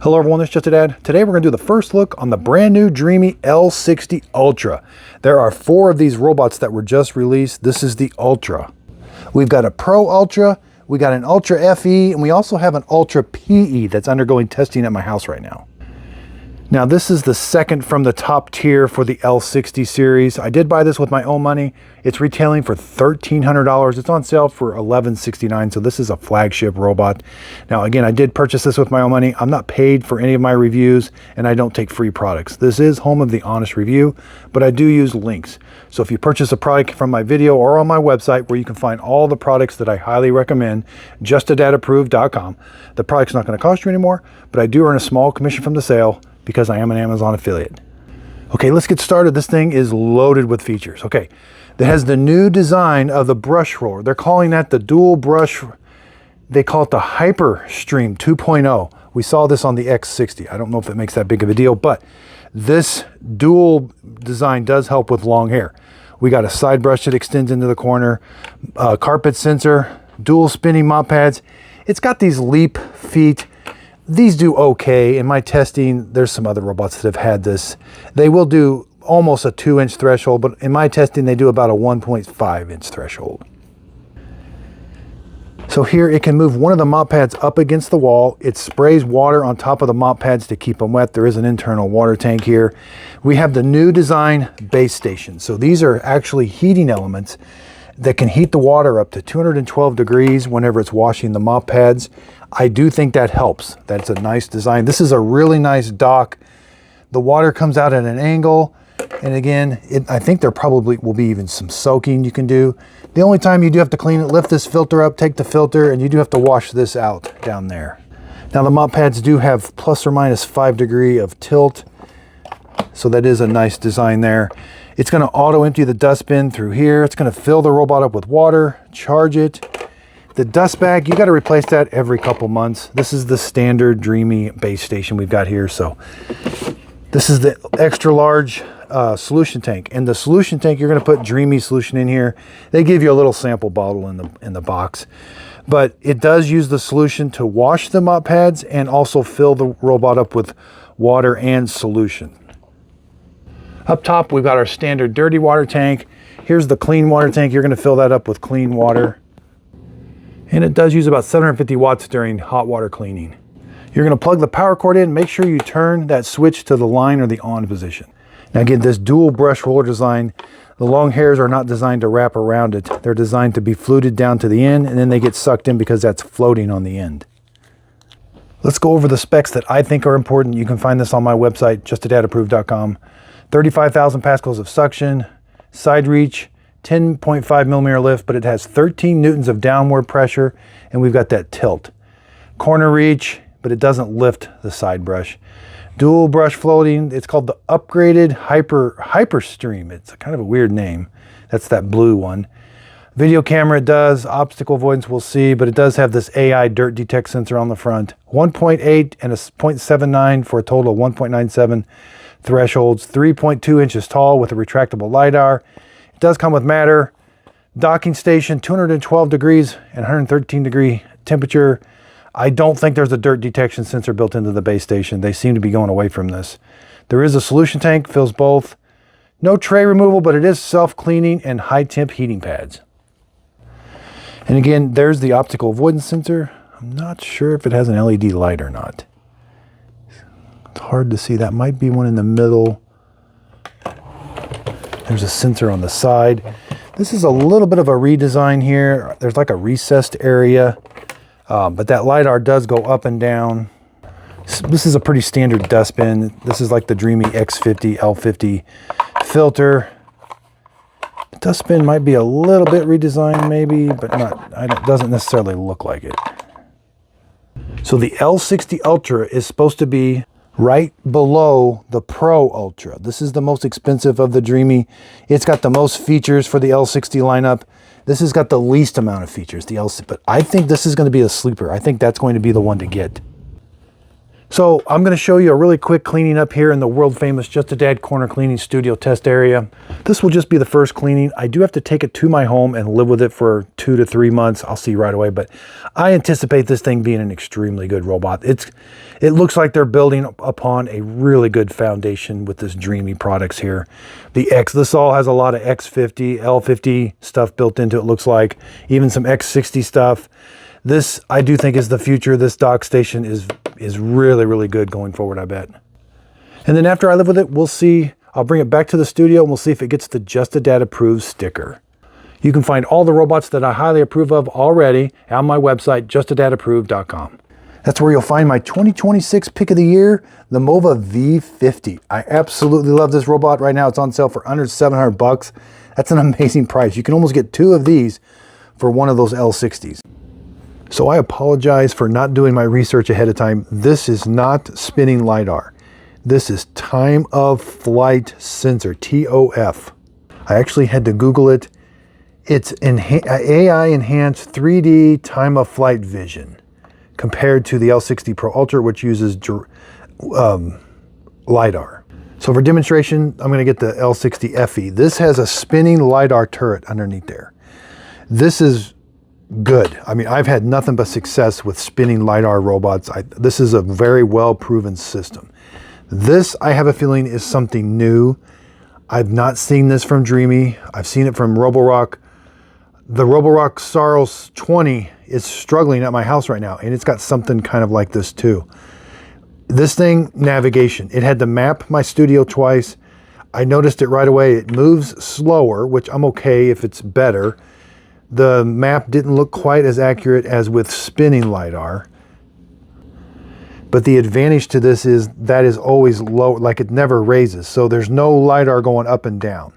Hello everyone, it's Just a Dad. Today we're going to do the first look on the brand new Dreame L60 Ultra. There are 4 of these robots that were just released. This is the Ultra. We've got a Pro Ultra, we got an Ultra FE, and we also have an Ultra PE that's undergoing testing at my house right now. Now this is the second from the top tier for the L60 series. I did buy this with my own money. It's retailing for $1,300. It's on sale for $1,169, so this is a flagship robot. Now again, I did purchase this with my own money. I'm not paid for any of my reviews, and I don't take free products. This is home of the honest review, but I do use links. So if you purchase a product from my video or on my website, where you can find all the products that I highly recommend, justadadapproved.com, the product's not going to cost you anymore, but I do earn a small commission from the sale, because I am an Amazon affiliate. Okay, let's get started. This thing is loaded with features. Okay, it has the new design of the brush roller. They're calling that the dual brush. They call it the Hyper Stream 2.0. We saw this on the X60. I don't know if it makes that big of a deal, but this dual design does help with long hair. We got a side brush that extends into the corner, carpet sensor, dual spinning mop pads. It's got these leap feet. These do okay. In my testing, there's some other robots that have had this. They will do almost a 2-inch threshold, but in my testing, they do about a 1.5-inch threshold. So here it can move one of the mop pads up against the wall. It sprays water on top of the mop pads to keep them wet. There is an internal water tank here. We have the new design base station. So these are actually heating elements that can heat the water up to 212 degrees whenever it's washing the mop pads. I do think that helps. That's a nice design. This is a really nice dock. The water comes out at an angle. And again, I think there probably will be even some soaking you can do. The only time you do have to clean it, lift this filter up, take the filter, and you do have to wash this out down there. Now the mop pads do have plus or minus 5 degrees of tilt. So that is a nice design there. It's going to auto empty the dustbin through here. It's going to fill the robot up with water, charge it. The dust bag, you got to replace that every couple months. This is the standard Dreame base station we've got here. So this is the extra large solution tank. And the solution tank, you're going to put Dreame solution in here. They give you a little sample bottle in the box. But it does use the solution to wash the mop pads and also fill the robot up with water and solution. Up top, we've got our standard dirty water tank. Here's the clean water tank. You're going to fill that up with clean water. And it does use about 750 watts during hot water cleaning. You're going to plug the power cord in. Make sure you turn that switch to the line or the on position. Now again, this dual brush roller design, the long hairs are not designed to wrap around it. They're designed to be fluted down to the end, and then they get sucked in because that's floating on the end. Let's go over the specs that I think are important. You can find this on my website, justadadapproved.com. 35,000 pascals of suction, side reach, 10.5 millimeter lift, but it has 13 newtons of downward pressure, and we've got that tilt. Corner reach, but it doesn't lift the side brush. Dual brush floating, it's called the upgraded Hyper Stream. It's kind of a weird name. That's that blue one. Video camera, it does. Obstacle avoidance, we'll see, but it does have this AI dirt detect sensor on the front. 1.8 and a 0.79 for a total of 1.97 thresholds. 3.2 inches tall with a retractable LiDAR. It does come with Matter. Docking station, 212 degrees and 113 degree temperature. I don't think there's a dirt detection sensor built into the base station. They seem to be going away from this. There is a solution tank, fills both. No tray removal, but it is self-cleaning and high temp heating pads. And again, there's the optical avoidance sensor. I'm not sure if it has an LED light or not. It's hard to see. That might be one in the middle. There's a sensor on the side. This is a little bit of a redesign here. There's like a recessed area, but that LiDAR does go up and down. This is a pretty standard dustbin. This is like the Dreame X50, L50 filter. Dustbin might be a little bit redesigned maybe, but it doesn't necessarily look like it. So the L60 Ultra is supposed to be right below the Pro Ultra. This is the most expensive of the Dreame. It's got the most features for the L60 lineup. This has got the least amount of features, the L60, but I think this is going to be a sleeper. I think that's going to be the one to get. So I'm going to show you a really quick cleaning up here in the world famous Just a Dad Corner Cleaning Studio test area. This will just be the first cleaning. I do have to take it to my home and live with it for 2 to 3 months. I'll see right away, but I anticipate this thing being an extremely good robot. It looks like they're building upon a really good foundation with this Dreame products here. This all has a lot of X50, L50 stuff built into it, looks like, even some X60 stuff. This, I do think, is the future. This dock station is really, really good going forward, I bet. And then after I live with it, we'll see. I'll bring it back to the studio and we'll see if it gets the Just a Dad approved sticker. You can find all the robots that I highly approve of already on my website, justadadapproved.com. That's where you'll find my 2026 pick of the year, the Mova V50. I absolutely love this robot. Right now it's on sale for under $700. That's an amazing price. You can almost get 2 of these for one of those L60s. So I apologize for not doing my research ahead of time. This is not spinning LiDAR. This is time of flight sensor, TOF. I actually had to Google it. It's AI enhanced 3D time of flight vision compared to the L60 Pro Ultra, which uses LiDAR. So for demonstration, I'm going to get the L60 FE. This has a spinning LiDAR turret underneath there. This is good. I mean, I've had nothing but success with spinning LiDAR robots. This is a very well proven system. This, I have a feeling, is something new. I've not seen this from Dreame. I've seen it from Roborock. The Roborock Saros 20 is struggling at my house right now, and it's got something kind of like this too. This thing, navigation. It had to map my studio twice. I noticed it right away. It moves slower, which I'm okay if it's better. The map didn't look quite as accurate as with spinning LiDAR. But the advantage to this is that is always low, like it never raises. So there's no LiDAR going up and down.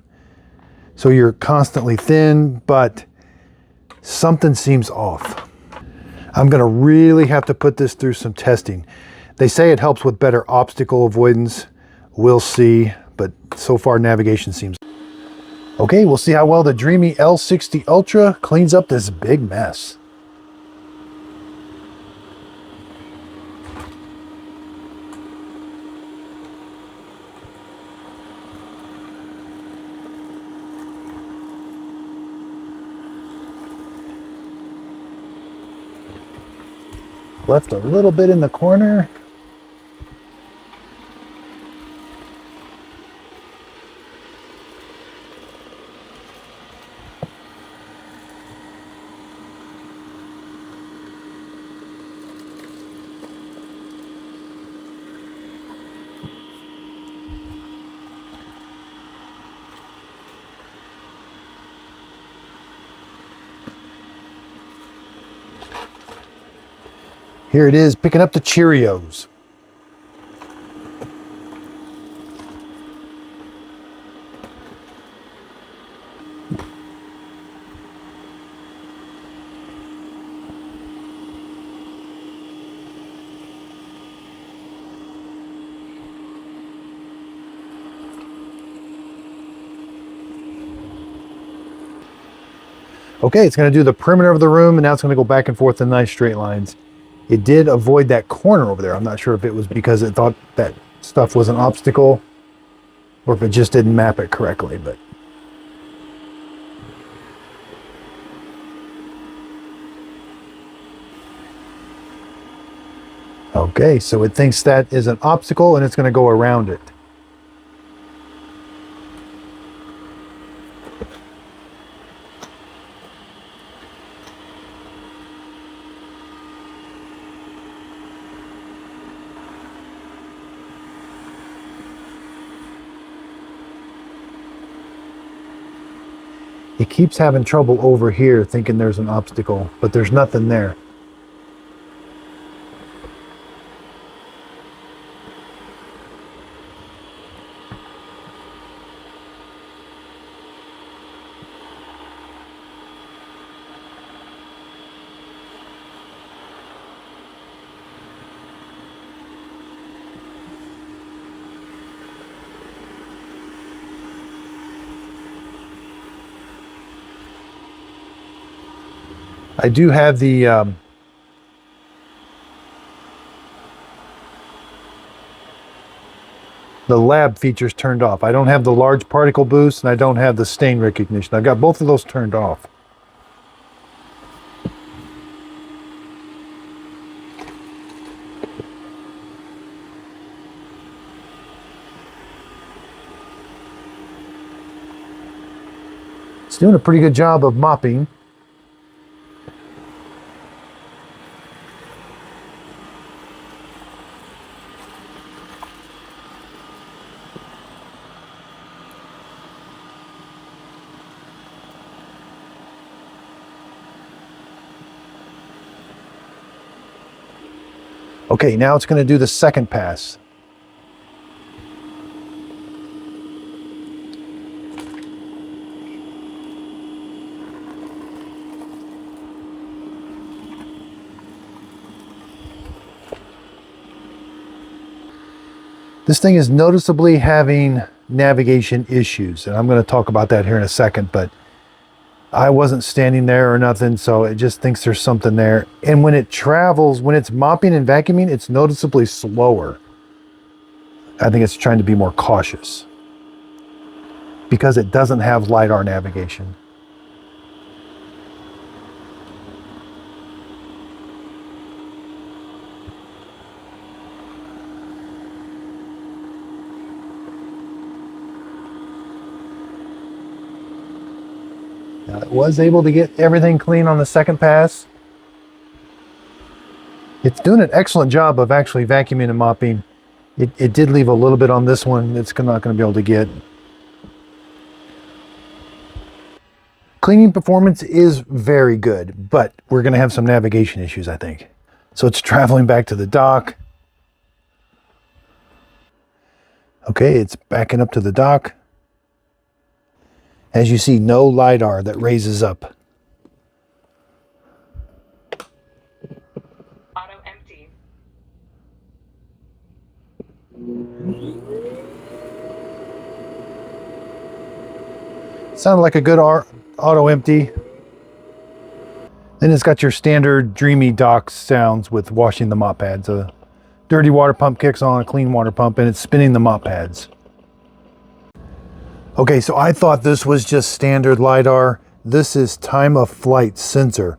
So you're constantly thin, but something seems off. I'm gonna really have to put this through some testing. They say it helps with better obstacle avoidance. We'll see, but so far navigation seems. Okay, we'll see how well the Dreame L60 Ultra cleans up this big mess. Left a little bit in the corner. Here it is, picking up the Cheerios. Okay, it's going to do the perimeter of the room, and now it's going to go back and forth in nice straight lines. It did avoid that corner over there. I'm not sure if it was because it thought that stuff was an obstacle or if it just didn't map it correctly, but. Okay, so it thinks that is an obstacle and it's going to go around it. He keeps having trouble over here thinking there's an obstacle, but there's nothing there. I do have the The lab features turned off. I don't have the large particle boost and I don't have the stain recognition. I've got both of those turned off. It's doing a pretty good job of mopping. Okay, now it's going to do the second pass. This thing is noticeably having navigation issues, and I'm going to talk about that here in a second, but I wasn't standing there or nothing, so it just thinks there's something there. And when it travels, when it's mopping and vacuuming, it's noticeably slower. I think it's trying to be more cautious because it doesn't have LiDAR navigation. Now, it was able to get everything clean on the second pass. It's doing an excellent job of actually vacuuming and mopping. It did leave a little bit on this one it's not going to be able to get. Cleaning performance is very good, but we're going to have some navigation issues, I think. So it's traveling back to the dock. Okay, it's backing up to the dock. As you see, no LiDAR that raises up. Auto empty. Sounded like a good auto empty. Then it's got your standard Dreame dock sounds with washing the mop pads. A dirty water pump kicks on, a clean water pump, and it's spinning the mop pads. Okay, so I thought this was just standard LiDAR. This is time of flight sensor.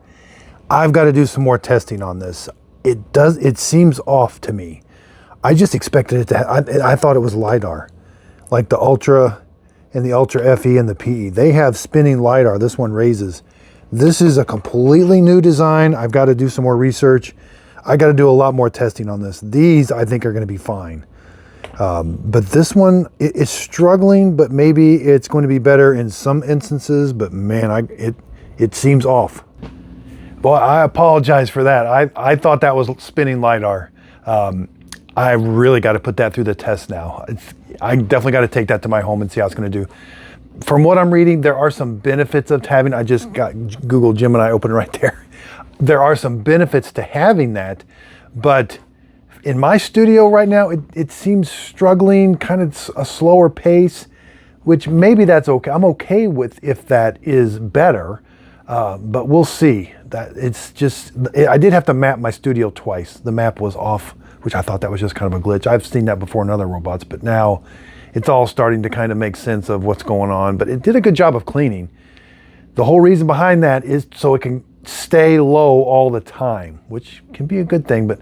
I've got to do some more testing on this. It seems off to me. I just expected it to I thought it was LiDAR. Like the Ultra and the Ultra FE and the PE. They have spinning LiDAR. This one raises. This is a completely new design. I've got to do some more research. I got to do a lot more testing on this. These I think are going to be fine. But this one is struggling, but maybe it's going to be better in some instances, but man, it seems off. Boy, I apologize for that. I thought that was spinning LiDAR. I really got to put that through the test now. I definitely got to take that to my home and see how it's going to do. From what I'm reading, there are some benefits of having, I just got Google Gemini open right there. There are some benefits to having that, but in my studio right now, it seems struggling, kind of a slower pace, which maybe that's okay. I'm okay with if that is better, but we'll see. That it's just, I did have to map my studio twice. The map was off, which I thought that was just kind of a glitch. I've seen that before in other robots, but now it's all starting to kind of make sense of what's going on. But it did a good job of cleaning. The whole reason behind that is so it can stay low all the time, which can be a good thing, but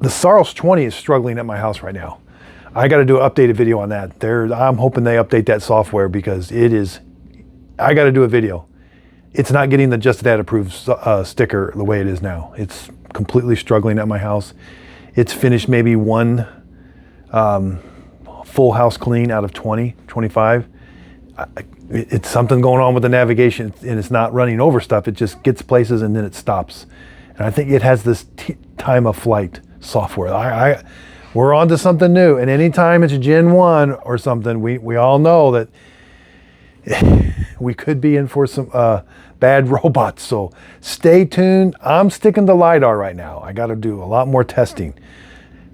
the Saros 20 is struggling at my house right now. I got to do an updated video on that. I'm hoping they update that software because I got to do a video. It's not getting the Just Dad approved sticker the way it is now. It's completely struggling at my house. It's finished maybe one full house clean out of 20, 25. It's something going on with the navigation and it's not running over stuff. It just gets places and then it stops. And I think it has this time of flight software. We're on to something new. And anytime it's Gen 1 or something, we all know that we could be in for some bad robots. So stay tuned. I'm sticking to LiDAR right now. I got to do a lot more testing.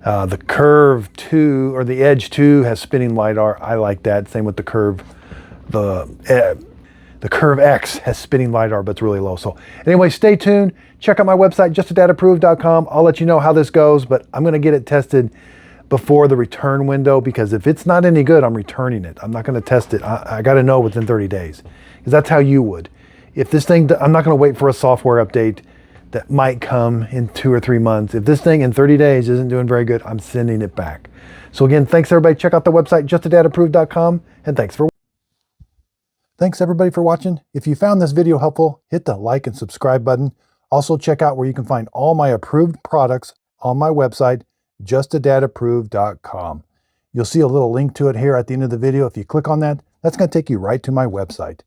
The Curve 2 or the Edge 2 has spinning LiDAR. I like that. Same with the Curve. The Curve X has spinning LiDAR, but it's really low. So anyway, stay tuned. Check out my website, justadadapproved.com. I'll let you know how this goes, but I'm going to get it tested before the return window, because if it's not any good, I'm returning it. I'm not going to test it. I got to know within 30 days, because that's how you would. If this thing, I'm not going to wait for a software update that might come in 2 or 3 months. If this thing in 30 days isn't doing very good, I'm sending it back. So again, thanks everybody. Check out the website, justadadapproved.com, and thanks everybody for watching. If you found this video helpful, hit the like and subscribe button. Also check out where you can find all my approved products on my website, justadadapproved.com. You'll see a little link to it here at the end of the video. If you click on that, that's going to take you right to my website.